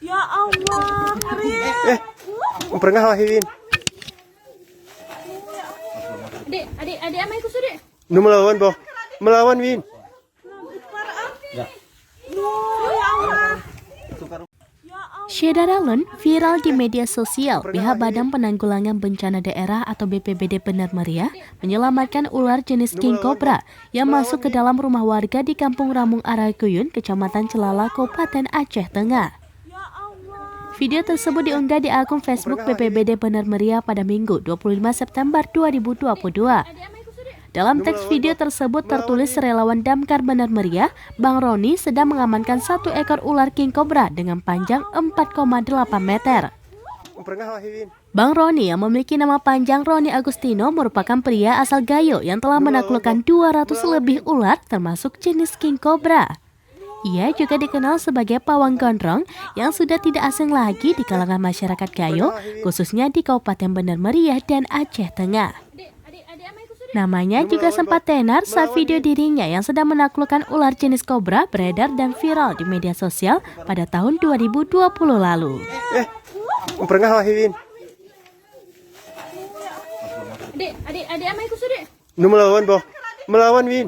Ya Allah, Eh, pernah lahirin. Adik ama ikut sudah. Nu melawan, boh. Melawan, Win. Syederalun viral di media sosial. Pihak Badan Penanggulangan Bencana Daerah atau BPBD Bener Meriah menyelamatkan ular jenis king cobra yang masuk ke dalam rumah warga di Kampung Ramung Arakuyun, Kecamatan Celala, Kabupaten Aceh Tengah. Video tersebut diunggah di akun Facebook BPBD Bener Meriah pada Minggu 25 September 2022. Dalam teks video tersebut tertulis relawan Damkar Bener Meriah, Bang Roni sedang mengamankan satu ekor ular king cobra dengan panjang 4,8 meter. Bang Roni yang memiliki nama panjang Roni Agustino merupakan pria asal Gayo yang telah menaklukkan 200 lebih ular termasuk jenis king cobra. Ia juga dikenal sebagai pawang gondrong yang sudah tidak asing lagi di kalangan masyarakat Gayo, khususnya di Kabupaten Bener Meriah dan Aceh Tengah. Namanya juga sempat tenar saat video dirinya yang sedang menaklukkan ular jenis kobra beredar dan viral di media sosial pada tahun 2020 lalu. Pernah lahirin. Adik ama ikut sudah. Nu melawan, boh. Melawan, Win.